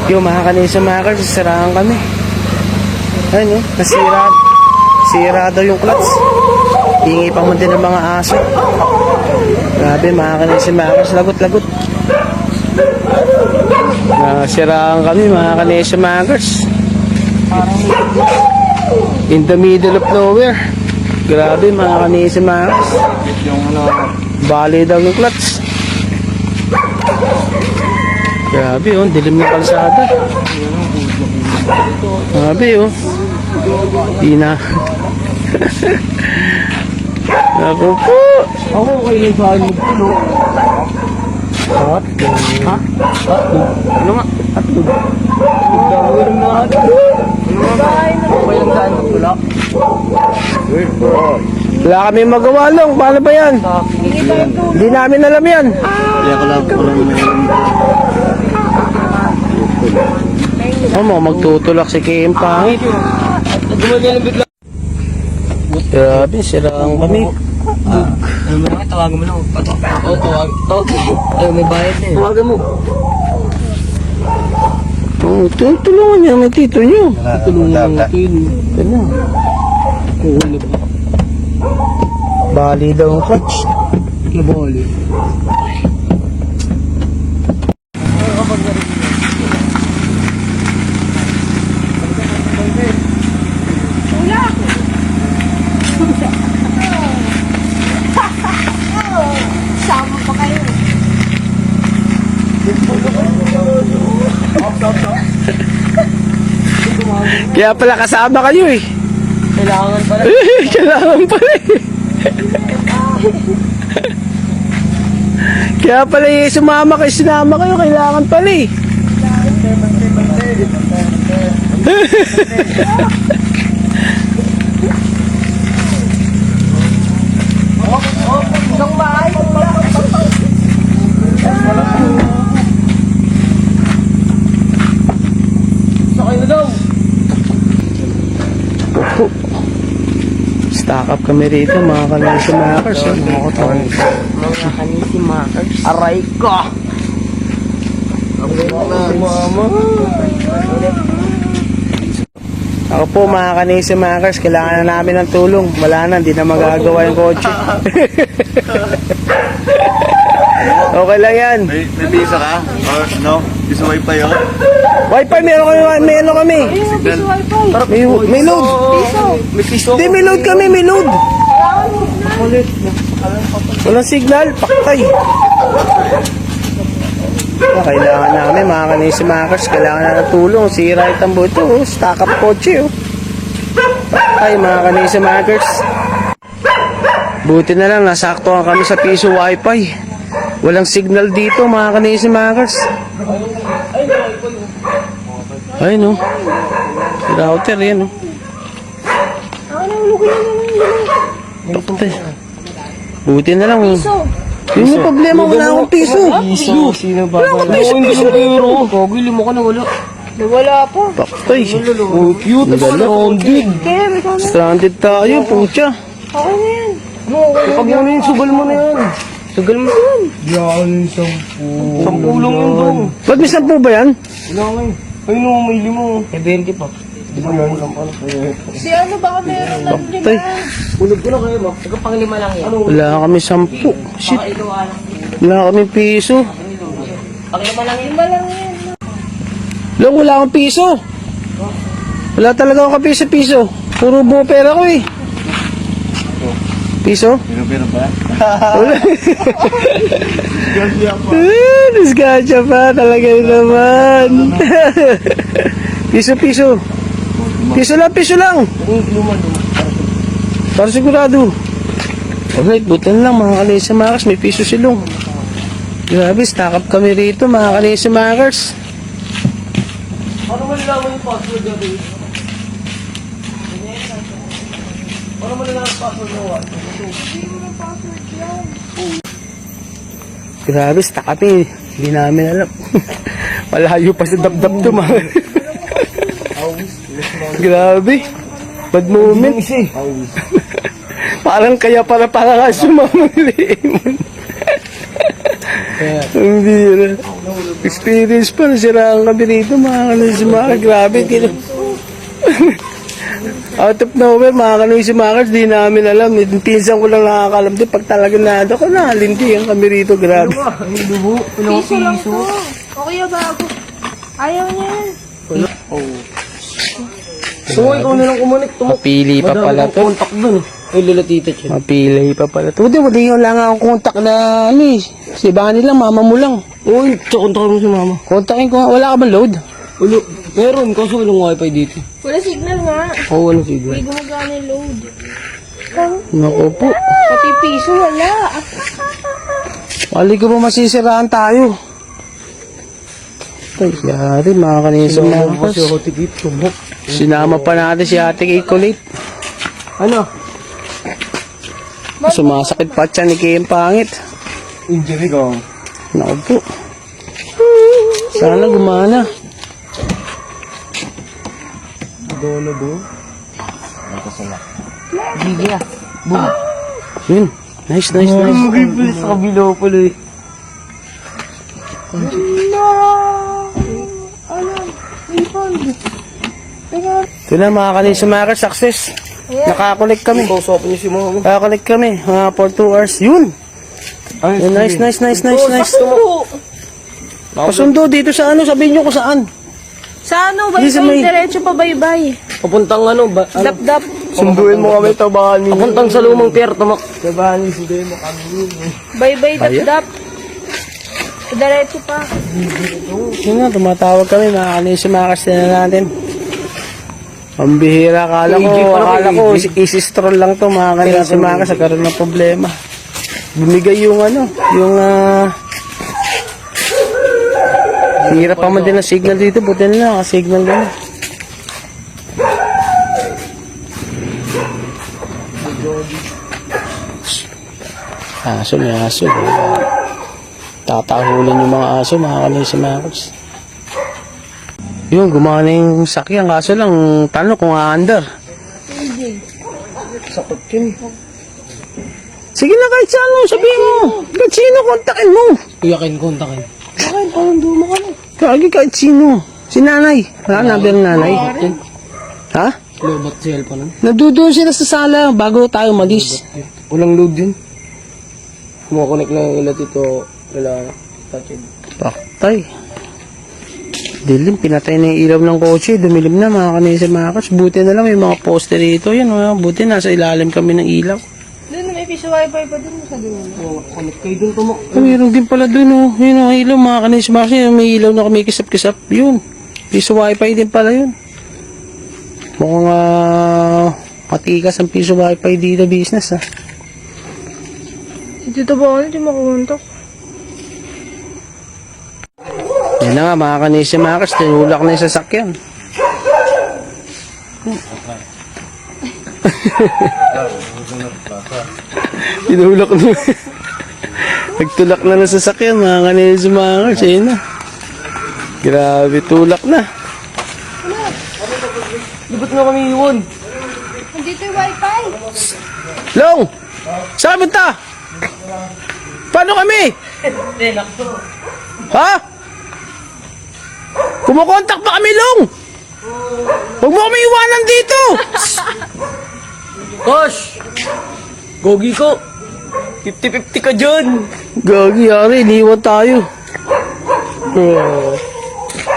Yung mga kanisa makers, sasarahan kami. Ayun, nasira daw yung clutch. Hingi pa mo din ng mga aso. Grabe, mga kanisa makers, lagot-lagot. Nasiraan kami, mga kanisa makers. In the middle of nowhere. Grabe, mga kanisa makers. Bali daw yung clutch. Grabe, oh, dilim na kalsada. Grabe, oh. Di na. Ako po. Ako okay lang sa akin magpulo. Hot? Ha? Ano nga? Hotdog. Dawin na hotdog. Okay lang sa akin magpulo. Wala kami magawa lang. Paano ba yan? Hindi namin alam yan. Kaya ko lang Magtutulak si Kim Pangit. Gumagal bigla. Grabe, siraan kami. Ano mo lang, tawagan mo lang. Oo, tawag. Okay. Ayaw, may bayad na eh. Tawagan mo. Oh, tulungan niya may tito niyo. Tulungan natin. Ano? Kuhuli ba? Bali daw ang clutch. Nabali. Sama pa kayo. Kaya pala kasama kayo eh. Kailangan pala. Kailangan pala eh. Kaya pala eh, sinama kayo, kailangan pala eh. Isang bahay. Sa kayo daw. Stock up kami rito, mga kanisa makers. Mga kanisi makers. Aray ko! Mama. Ako po, mga kanisa makers, kailangan na namin ng tulong. Wala na, hindi na magagawa yung kotse. Okay lang yan. May visa ka? Or no? Visa wifi yun? Wifi, meron kami. May load. May piso. Hindi, may load kami, may load. Walang signal, paktay. Kailangan namin, mga kanisa makers, kailangan na ng tulong. Sira itang buto, oh. Stock up kotse, oh. Ay, mga kanisa makers. Buti na lang, nasaktuhan kami sa piso wifi. Walang signal dito, mga kanisa makers. Ay, no. Router, yan, no. Paktay. Buti na lang, oh. Yun yung problema, wala akong piso. Piso. Sino ba? Hindi ko pero. Kogil, limo ka na wala. Wala pa. Paktay. Oh, cute. Rounded. Kaya may kami. Stranded tayo, pucha. Okay na yan. Pag yun yung sugal mo na yan. Sugal mo yan. Yan yung 10. 10 lang yun dong. Ba't may 10 ba yan? Wala nga eh. Ayun o, may 5. Eh, 20 pa. Di ba yan lang pala? Si ano baka meron ng Tay, Ulog ko na kayo ba? Ikaw pang 5 lang yan. wala kami 10. Shit. Wala kami piso. Pang 5 lang yan. Lima lang yan. Lang, wala akong piso. Wala talaga ako piso-piso. Puro buo pera ko eh. Piso? Pero ba? Wala. Disgasya pa. Talaga naman. Piso-piso. Piso lang. Para sigurado. Alright, butan lang mga kanisa makers. May piso silong. Grabe, stock up kami rito mga kanisa makers. Ano man nalaman yung password natin? Ano man nalaman yung password na what? Grabe, stock up eh. Hindi namin alam. Malayo pa sa dab-dab to mga. Grabe. Bad moment. Parang kaya para nga sumamuli. Ang bira. Experience pa, nasiraan kami rito, mga kanisimakers. Grabe, out of nowhere, mga kanisimakers, di namin alam. Pinsan ko lang nakakalam din. Pag talaga nado ko, nakalintihan kami rito. Grabe. Piso lang to. Okay, bago. Ayaw niya yan. So, ikaw na lang kumunik. Mapili pa pala to. Contact dun. Ay, lulatita siya. Mapili pa pala to. Hindi lang akong kontak na, si Bani lang, mama mo lang. Uy, kontakin mo si mama. Kontakin ko, wala ka bang load? Ulo, meron. Kaso walang wifi dito. Wala signal nga. Oo, walang signal. Hindi gumagana yung load. Naku po. Pati piso, wala. Wali ko ba masisiraan tayo? Ay, yari, mga kanisa mga kas. tikit, sumok. Sinama pa natin si Ate Kay Kulit. Ano? Sumasakit pa siya ni Kay ang pangit. Injury ko. Naku po. Sana gumana. Dono do. Gigi ah. Boom. Yun. Nice. Magigil sa kabilo pala eh. Ito na mga kanisa mga kas, success. Nakakolek kami. Kausapin niyo si mama. Nakakolek kami. For 2 hours. Yun. Yun, nice. Pasundo dito sa ano, sabihin nyo kung saan. Sa ano, Hindi sa may- baybay, diretso pa baybay. Papuntang ano ba? Dap-dap. Sunduin mo kami tabahan ninyo. Papuntang sa lumang pier, tamak. Baybay, dap-dap. Diretso pa. Yun nga, tumatawag kami, mga kanisa mga kas na natin. Ang bihira, akala ko, easy stroll lang to, mga kanisa mga kas, nagkaroon ng problema. Bumigay yung ano, yung hirap pa man din ang signal dito, buti na signal din. May aso. Tatahulin yung mga aso, mga kanisa mga kas. Yun, gumana yung sakyan, kaso lang, tanong kung aandar. Sakot yun. Sige na kahit saan mo, sabihin mo. Kahit sino, kontakin mo. Iyakin, kontakin. Bakit? Parang dumo ka na. Kahit sino. Si nanay. Wala na ng nanay. Ha? Lobat si Elpa nun. Nandoon sila sa sala bago tayo malis. Walang load yun. Kumakonek na yung ilat ito. Wala. Touching. Paktay. Dilim, pinatay na yung ilaw ng kotse. Dumilim na mga kanisa mga kas. Buti na lang may mga poster dito. Yan, buti nasa ilalim kami ng ilaw. Doon, may piso wifi pa doon sa dulo. Connect kayo dun, tamak. Mayroon din pala dun, oh. Yun, oh, ilaw, mga kanisa mga kas. May ilaw na kami kisap-kisap. Yun. Piso wifi din pala yun. Mukhang matikas ang piso wifi dito business, ha. Si Tito ba di makakontak? Yan na nga, mga kanisa mga kas. Tinulak na yung sasakyan. Tinulak na. Nagtulak na ng sasakyan, mga kanisa mga kas. Yan na. Grabe, tulak na. Di ba't nga kami iwan? Nandito yung wifi. Long! Saan ta? Paano kami? Ha? Kumukontak pa kami, Long! Huwag mo kami iwanan dito! Gosh! Gogi ko! 50-50 ka dyan! Gagi, yari, iniwan tayo.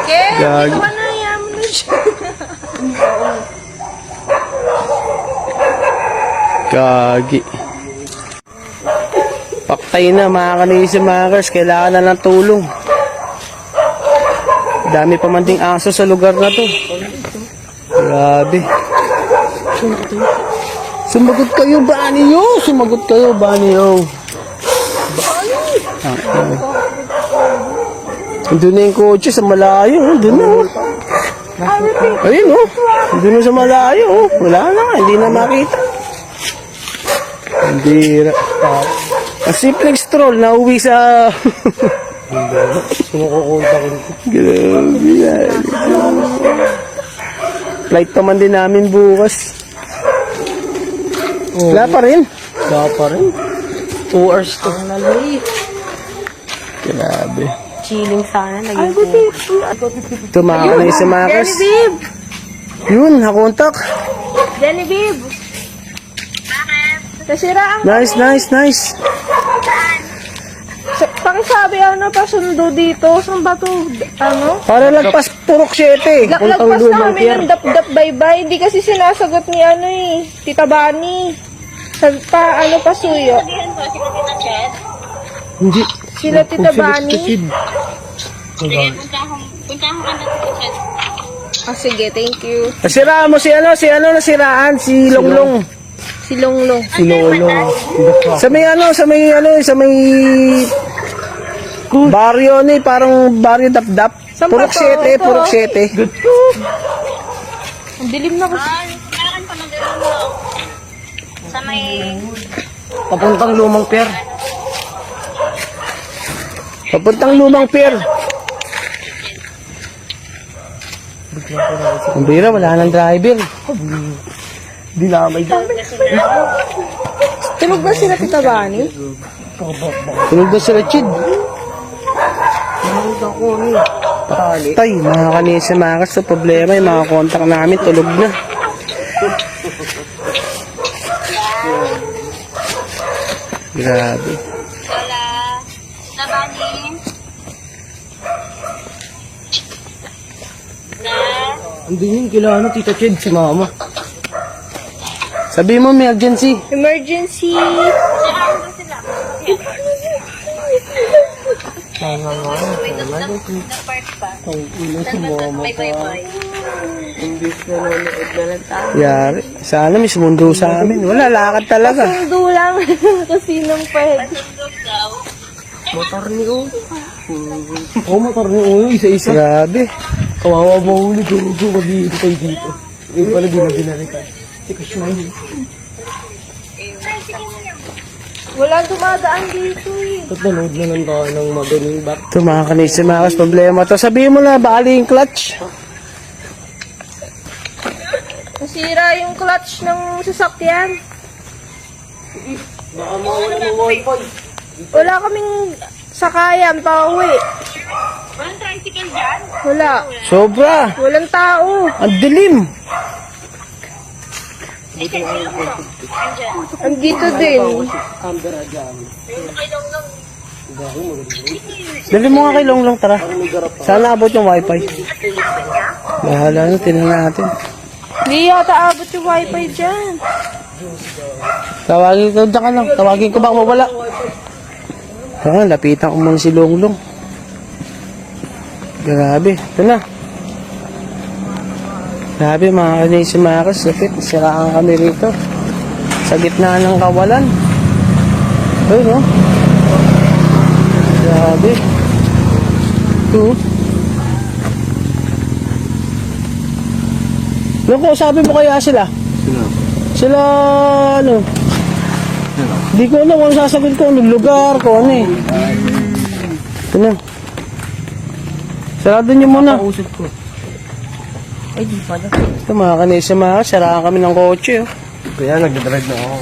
Kaya, Gagi. hindi ko na yaman na siya. Gagi. Paktay na, mga kanisa mga kas. Kailangan na ng tulong. Dami pa man ding aso sa lugar na to. Grabe. Sumagot kayo, Baniyo! Sumagot kayo, Baniyo! Doon na yung kotse sa malayo. Doon na. Ayun, oh. Doon na sa malayo. Oh. Wala na. Hindi na makita. Hindi. Ang simpleng stroll. Nauwi sa... Sumukukontakin ko. Grabe yan. Flight naman din namin bukas. Wala pa rin. Wala pa rin. 2 hours to. Grabe. Chilling sana. Ay, Naging buti. Ito mga kanisa makers. Genevieve! Yun, nakontak. Genevieve! Nasira ang Nice, nice, nice. pakisabi ano pasundo dito. Saan ba to? Ano? Para lagpas purok 7. Lagpas na kami ng dap-dap bye-bye. Hindi kasi sinasagot ni ano eh. Tita Bani. Ano pa suyo? Hindi. Sila Tita Bani. Ah, sige, thank you. Nasiraan mo si nasiraan, si Longlong. Si Longlong. Si Lolong. Sa may baryo ni, parang baryo dap-dap. Saan ba Purok to? 7, Ito. purok 7. Ang dilim na kasi. Meron pa mag-ano sa may papuntang lumang pier. Papuntang lumang pier. Ang bira, wala nang driver. Dinamay. Tulog na sila Tita Bani? Tunog na sila, Chid. Tay, mga kanisa makas sa problema, yung mga kontak namin, tulog na. Grabe. wala Nabani na Andun yung kila Tita Ched, si Mama. Sabi mo, may urgency. Emergency! saan ba sila? Na part pa. Saan ba may bye-bye? Yari. Sana may sumundo sa amin. Wala, lakad talaga. Sundo lang. Kung sinong pwede. Sundog daw. Motor ni O. Motor ni O, isa-isa. Grabe. Kawawa mo huli, gurugo, mag-iintay dito. Yung pala binabinalikan. Si Kushmay. Wala dumadaan dito eh. Ba't nanood na lang tayo ng magaling back? Ito mga kanisa makas, problema to. Sabihin mo na, bali yung clutch. Nasira yung clutch ng sasakyan. Baka mawala mo wifi. Wala kaming sakayan pa uwi. Walang tricycle dyan? Wala. Sobra. Walang tao. Ang dilim. Andito din. Camera dyan. Dali mo nga kay Longlong, tara. Sana abot yung wifi. Bahala na, tinan natin. Hindi yata abot yung wifi dyan. Tawagin ko, dyan ka lang. Tawagin ko baka mawala. Lapitan ko muna si Longlong. Grabe, ito na. Grabe mga kanisi makas, lapit. Siraan kami rito. Sa gitna ng kawalan. Ayun no? Grabe. Ito. Naku, sabi mo kaya sila? Sila, ano? Hindi ko alam kung sasabihin ko, anong lugar ko, ano eh. Ito na. Sarado niyo muna. Kausap ko. Ay, di pala. Ito mga kanisa mga, saraan kami ng kotse. Oh. Kaya nagdadrive na ako.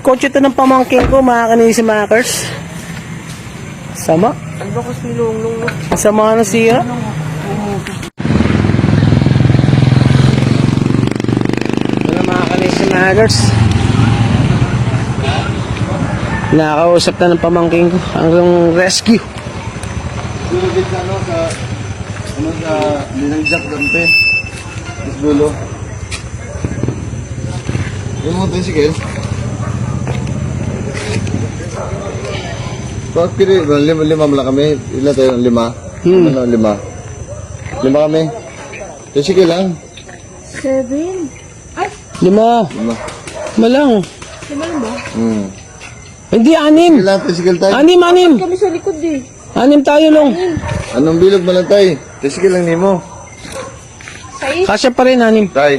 Kotse ito ng pamangking ko, mga kanisa makers. Sama. Ano ba kasi nilunglong mo? Sama na siya. Ito na mga kanisa makers. Nakakausap na ng pamangking ko. Hanggang rescue. Dulo din sa linangjak dampe. Mas dulo. Yung mga tricycle. Bakit pili? Lima lang kami. Ilan tayo? 5? Ano, 5? 5 kami. Tricycle lang. 7. Ay, 5. 5. Malang. 5 lang ba? Hindi, 6. Ilan tricycle tayo? 6. Kami sa likod eh. 6 tayo lang. Anong bilog man lang tayo? Tricycle lang nimo. 6. Kasya pa rin, 6. Tay.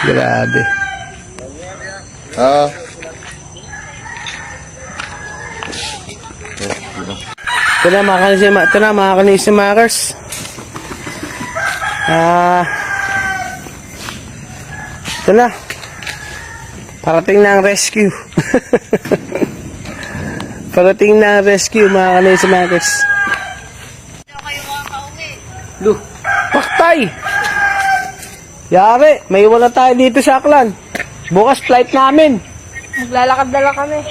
Grabe. Ito na mga kanisi makers. Ito na. Parating na ang rescue. Parating na rescue mga kanay sa Max. Lu, paktay! Yari, may wala tayo dito sa Aklan. Bukas flight namin. Maglalakad na lang kami.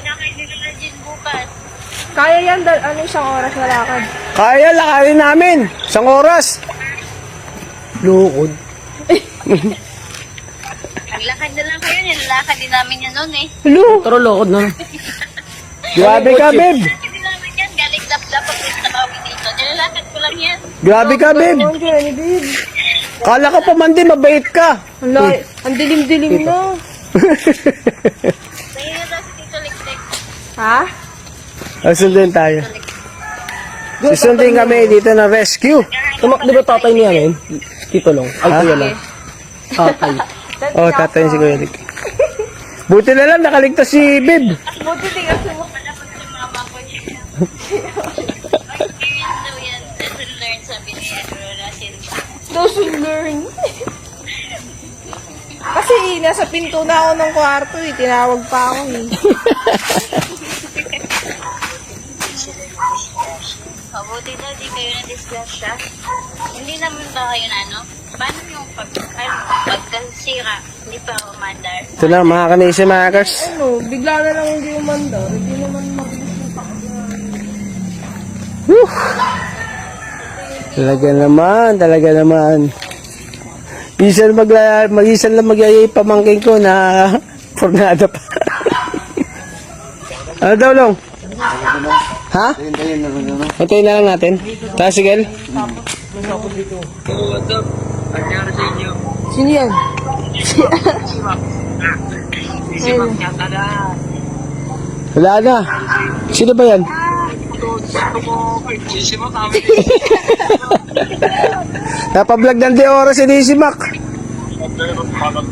Kaya yan, isang oras na lakad. Kaya, lakarin namin. Isang oras. Lukod. Naglakad na lang kayo, nilalakad din namin yan noon eh. Hello. Taro lokod na. Grabe ka, babe. Nilalakad din namin yan, galing lap-lap at sa kami dito. Nilalakad ko lang yan. Grabe ka, babe. Ang Jenny, babe. Kala ka pa man din, mabait ka. Ang dilim-dilim na. Sa'yo na daw si Tito Liklik. Ha? Sundin tayo. Susundin kami dito na rescue. Di ba tatay niya ngayon? Tito Long. Ay, kuya lang. Tatay. Oh, tatay si Kuya Rick. Buti na lang, nakaligtas si Bib. Buti tingnan mo. Dapat yung mga bako niya. Experience daw yan. Lesson learned, sabi ni Russell. Those who learn. Kasi nasa pinto na ako ng kwarto eh. Tinawag pa ako eh. Mabuti daw, di kayo na-disgrasya. Hindi naman ba kayo na ano? Paano yung pagkasira? Hindi pa umandar. Ito na, mga kanisa makers. Ano, bigla na lang hindi umandar. Hindi naman mabilis yung takbo. Woo! Talaga naman. Mag-isan lang magyayay pamangkin ko na pornada pa. Ano daw, Long? Ha? Hintayin na rin, ano? Hintayin na lang natin. Tasigel? Sino yan? Wala na. Sino ba yan? Napablog ng oras si DC Mac.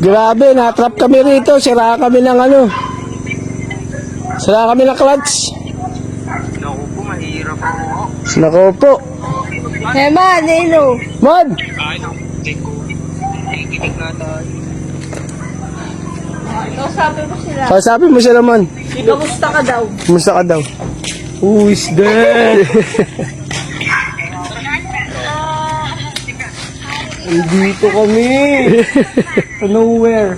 Grabe, natrap kami rito. Sira kami ng ano. Sira kami ng clutch. Naku po. Hema, Nelo. Mod! Kausapin mo sila. Kausapin mo sila, man. Kamusta ka daw? Kumusta ka daw? Who is there? Dito kami. Nowhere.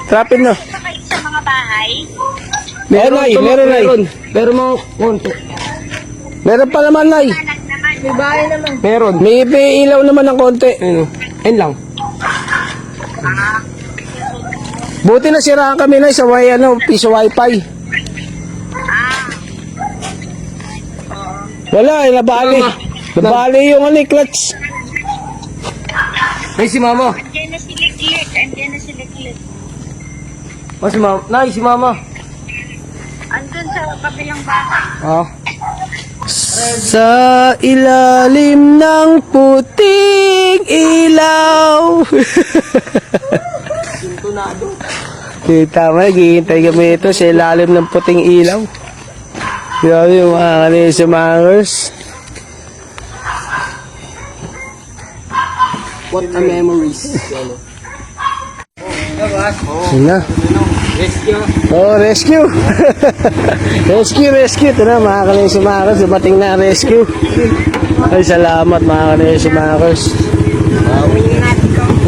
Trapin na. Sa kayo sa mga bahay, Meron. Pero mga konti. Meron pa naman, Nay. anak naman. May bahay naman. Meron. May ilaw naman ng konti. Ayun o. Ayun lang. Buti na siraan kami na sa piso wifi. Wala, nabali. Nabali yung clutch. Ay, si mama. Andiyan na si Liklik. Andiyan na si Liklik. Oh, si mama. Nay, si mama. Andun sa kabilang bahay. Ah. Sa ilalim ng puting ilaw. Sintonado. Kita mo, naghihintay kami ito sa ilalim ng puting ilaw. Grabe yung mga kanisa mangers. What a memories. Yun na. Rescue. Oh, rescue! rescue! Ito na, mga kanisa mangers. Dumating na ang rescue. Ay, salamat mga kanisa mangers.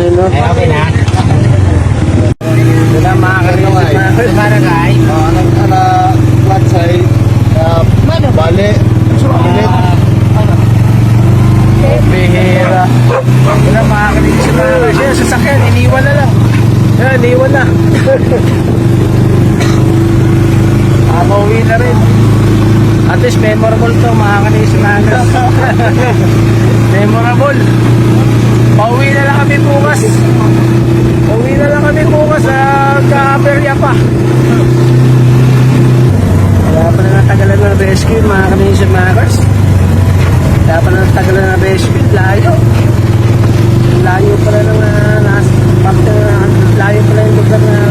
Yun no? Ito na, mga kanisa mangers. Barangay. Clutch ay, bali, sumilit. Bihira. Ito na, mga kanisa mangers. Yan, sasakyan, iniwan na lang. Yan, iniwan na. Pauwi na rin. At least memorable to, mga kanisa mangers. Memorable. Pauwi na lang kami bukas. Kaberya pa. Kaya pa na natagalan ng rescue, mga kanisa mangers. Kaya pa na natagalan ng rescue. Layo. Layo pala ng layo pala yung lugar na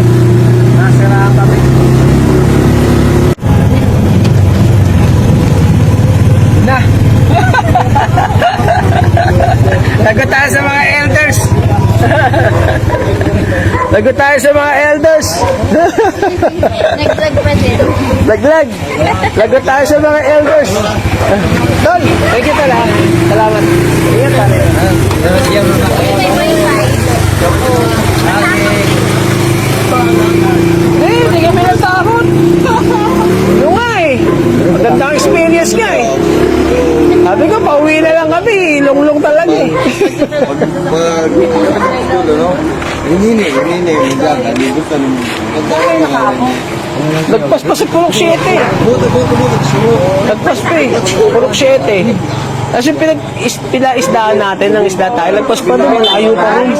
nasiraan kami. Na. Tagot tayo sa mga elders. Lagot tayo sa mga elders. Nagdag pa din. Laglag. Lagot tayo sa mga elders. Tol, thank you tol ha. Salamat. Ingat tayo. May wifi. Hindi kami natakot. Ano nga eh. Magandang experience nga eh. Sabi ko, pauwi na lang kami. Lunglong talaga eh. Pag no? Hinini, maganda. Libot ka nung... Nagpas pa si Pulok 7. Buto, sumo. Nagpas pa eh. Pulok 7. Tapos yung pinaisdaan natin ng isda tayo, lagpas pa doon, malayo pa rin.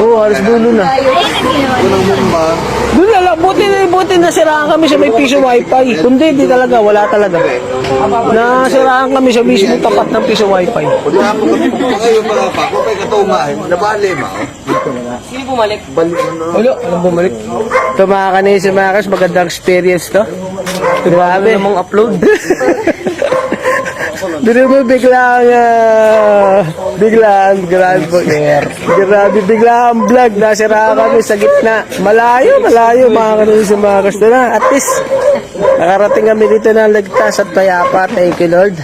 Oo, halos dulo na. Unang mumba. Doon na lang, buti na siraan kami sa may piso wifi. Kundi, di talaga, wala talaga. Nasiraan kami sa mismo tapat ng piso wifi. Pag nakapagkapit po kayo mga pa, kung may katumahin, nabali ma. Sino bumalik? Ulo, anong bumalik? Ito mga kanisi, mga kas, magandang experience to. Grabe. Namang upload. Dito mo biglang grabe biglang vlog, nasira kami sa gitna. Malayo mga kanisi, mga kas na. At least, nakarating kami dito na ligtas at payapa. Thank you Lord.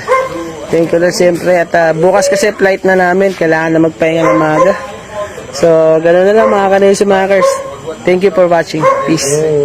Thank you Lord siyempre. At bukas kasi flight na namin, kailangan na magpahinga ng maga. So, ganoon na lang mga kanisi, mga kas. Thank you for watching. Peace.